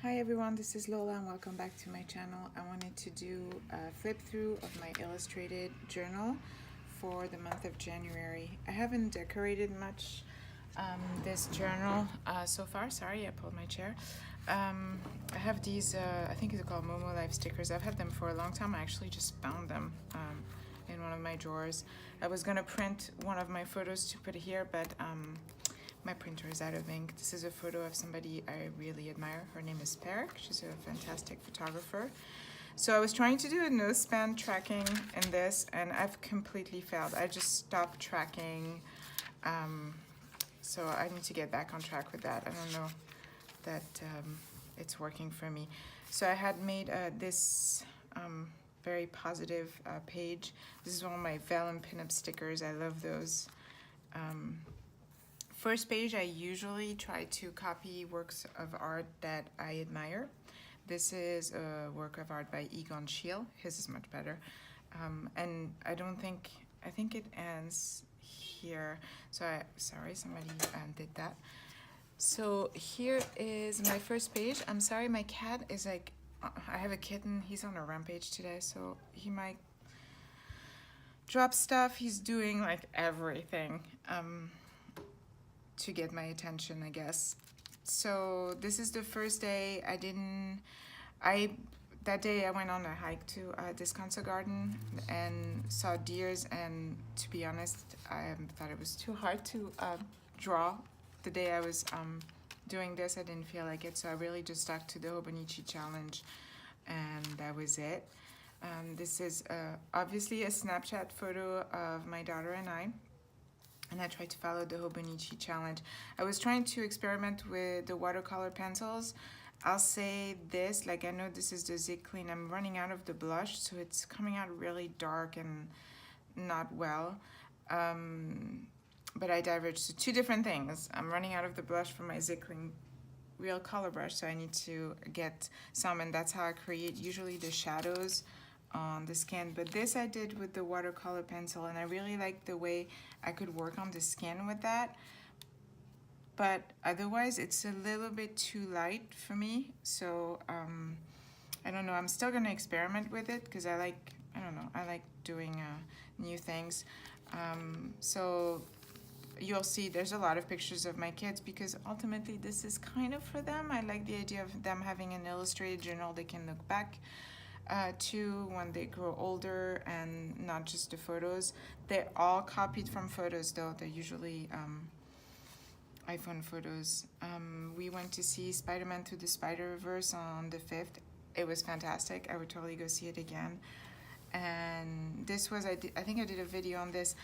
Hi everyone, this is Lola and welcome back to my channel. I wanted to do a flip through of my illustrated journal for the month of January. I haven't decorated much this journal so far. Sorry, I pulled my chair. I have these, I think it's called Momo Life stickers. I've had them for a long time. I actually just found them in one of my drawers. I was gonna print one of my photos to put here, but my printer is out of ink. This is a photo of somebody I really admire. Her name is Perk. She's a fantastic photographer. So I was trying to do a nose span tracking in this and I've completely failed. I just stopped tracking. So I need to get back on track with that. I don't know that it's working for me. So I had made this very positive page. This is one of my vellum pinup stickers. I love those. First page, I usually try to copy works of art that I admire. This is a work of art by Egon Schiele. His is much better. And I think it ends here. So sorry, somebody did that. So here is my first page. I'm sorry, my cat is like, I have a kitten. He's on a rampage today, so he might drop stuff. He's doing like everything. To get my attention, I guess. So this is the first day. That day I went on a hike to Descanso Garden and saw deers, and to be honest, I thought it was too hard to draw. The day I was doing this, I didn't feel like it, so I really just stuck to the Hobonichi challenge, and that was it. This is obviously a Snapchat photo of my daughter and I tried to follow the Hobonichi challenge. I was trying to experiment with the watercolor pencils. I'll say this, like I know this is the Zig Clean. I'm running out of the blush, so it's coming out really dark and not well. But I diverged to two different things. I'm running out of the blush for my Zig Clean real color brush, so I need to get some, and that's how I create usually the shadows on the skin. But this I did with the watercolor pencil, and I really like the way I could work on the skin with that. But otherwise it's a little bit too light for me, so I don't know. I'm still gonna experiment with it because I like doing new things. So you'll see there's a lot of pictures of my kids because ultimately this is kind of for them. I like the idea of them having an illustrated journal they can look back to when they grow older, and not just the photos. They're all copied from photos though. They're usually iPhone photos. We went to see Spider-Man Through the Spider-Verse on the 5th. It was fantastic. I would totally go see it again. And this was, I think I did a video on this.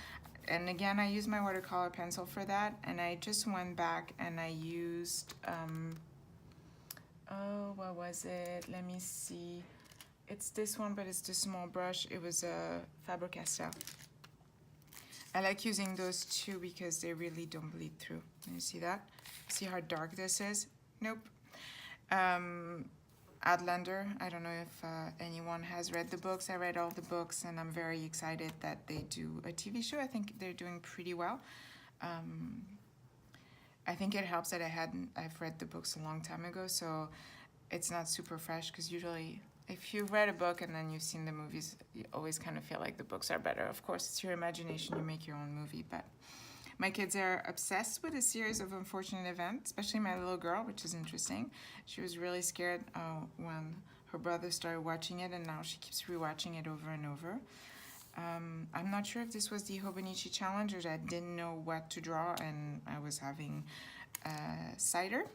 And again, I used my watercolor pencil for that. And I just went back and I used, oh, what was it? Let me see. It's this one, but it's the small brush. It was a Faber-Castell. I like using those two because they really don't bleed through. Can you see that? See how dark this is? Nope. Outlander, I don't know if anyone has read the books. I read all the books and I'm very excited that they do a TV show. I think they're doing pretty well. I think it helps that I've read the books a long time ago, so it's not super fresh, because usually if you've read a book and then you've seen the movies, you always kind of feel like the books are better. Of course, it's your imagination, you make your own movie, but my kids are obsessed with a series of unfortunate events, especially my little girl, which is interesting. She was really scared when her brother started watching it, and now she keeps rewatching it over and over. I'm not sure if this was the Hobonichi challenge or I didn't know what to draw and I was having cider.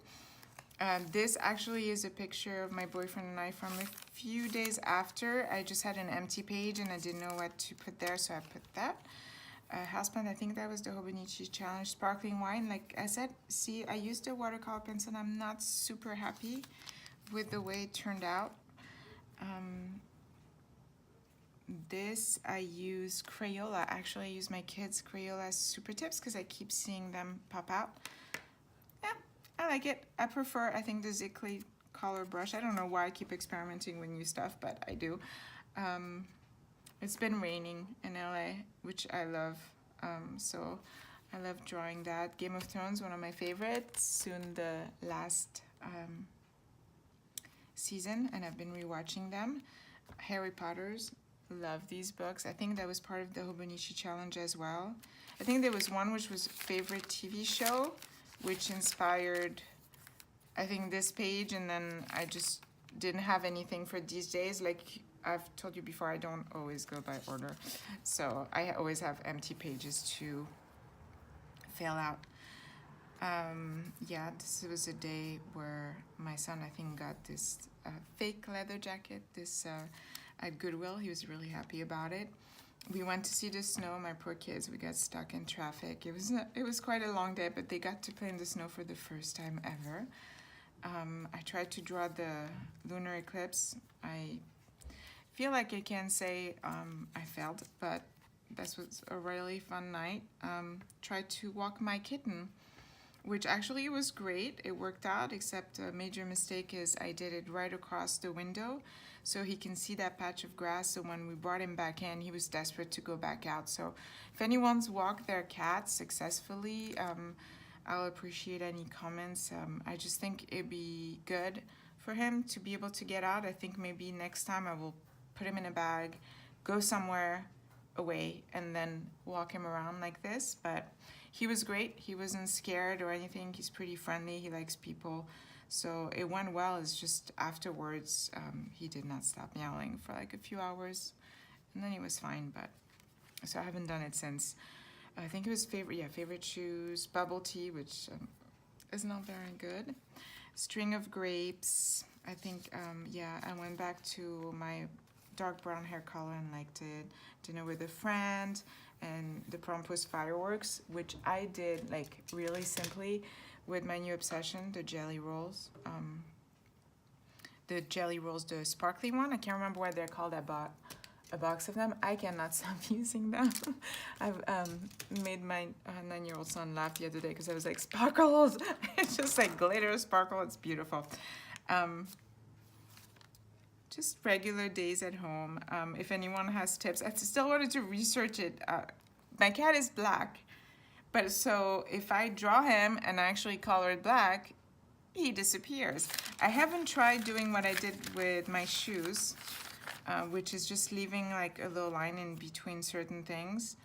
This actually is a picture of my boyfriend and I from a few days after. I just had an empty page and I didn't know what to put there, so I put that. Houseplant, I think that was the Hobonichi challenge. Sparkling wine, like I said, see, I used a watercolor pencil and I'm not super happy with the way it turned out. This, I use Crayola. Actually, I use my kids' Crayola Super Tips because I keep seeing them pop out. I like it. I prefer, I think, the Zig Clean color brush. I don't know why I keep experimenting with new stuff, but I do. It's been raining in LA, which I love. So I love drawing that. Game of Thrones, one of my favorites. Soon the last season, and I've been rewatching them. Harry Potter's, love these books. I think that was part of the Hobonichi challenge as well. I think there was one which was favorite TV show, which inspired, I think, this page, and then I just didn't have anything for these days. Like I've told you before, I don't always go by order, so I always have empty pages to fill out. Yeah, this was a day where my son, I think, got this fake leather jacket, at Goodwill. He was really happy about it. We went to see the snow. My poor kids, we got stuck in traffic. It was quite a long day, but they got to play in the snow for the first time ever. I tried to draw the lunar eclipse. I feel like I can say I failed, but this was a really fun night. Tried to walk my kitten, which actually was great. It worked out, except a major mistake is I did it right across the window so he can see that patch of grass. So when we brought him back in, he was desperate to go back out. So if anyone's walked their cat successfully, I'll appreciate any comments. I just think it'd be good for him to be able to get out. I think maybe next time I will put him in a bag, go somewhere away, and then walk him around like this. But he was great. He wasn't scared or anything. He's pretty friendly. He likes people. So it went well. It's just afterwards, he did not stop meowing for like a few hours, and then he was fine. But so I haven't done it since. I think it was favorite shoes, bubble tea, which is not very good. String of grapes. I think, yeah, I went back to my dark brown hair color and liked it. Dinner with a friend, and the prompt was fireworks, which I did like really simply with my new obsession, the jelly rolls. The sparkly one. I can't remember what they're called. I bought a box of them. I cannot stop using them. I've made my 9-year-old son laugh the other day because I was like, sparkles! It's just like glitter sparkle. It's beautiful. Just regular days at home. If anyone has tips, I still wanted to research it. My cat is black, but so if I draw him and actually color it black, he disappears. I haven't tried doing what I did with my shoes, which is just leaving like a little line in between certain things.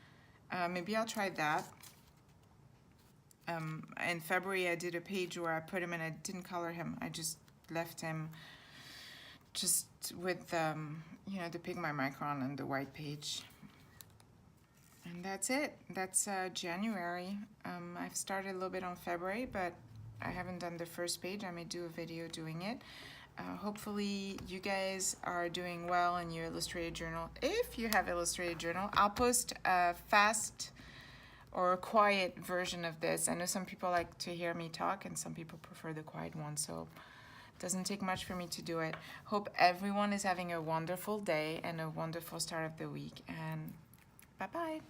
Maybe I'll try that. In February, I did a page where I put him and I didn't color him. I just left him just with, you know, the Pigma Micron and the white page. And that's it. That's January. I've started a little bit on February, but I haven't done the first page. I may do a video doing it. Hopefully you guys are doing well in your Illustrated Journal. If you have Illustrated Journal, I'll post a fast or a quiet version of this. I know some people like to hear me talk and some people prefer the quiet one, so it doesn't take much for me to do it. Hope everyone is having a wonderful day and a wonderful start of the week, and bye-bye.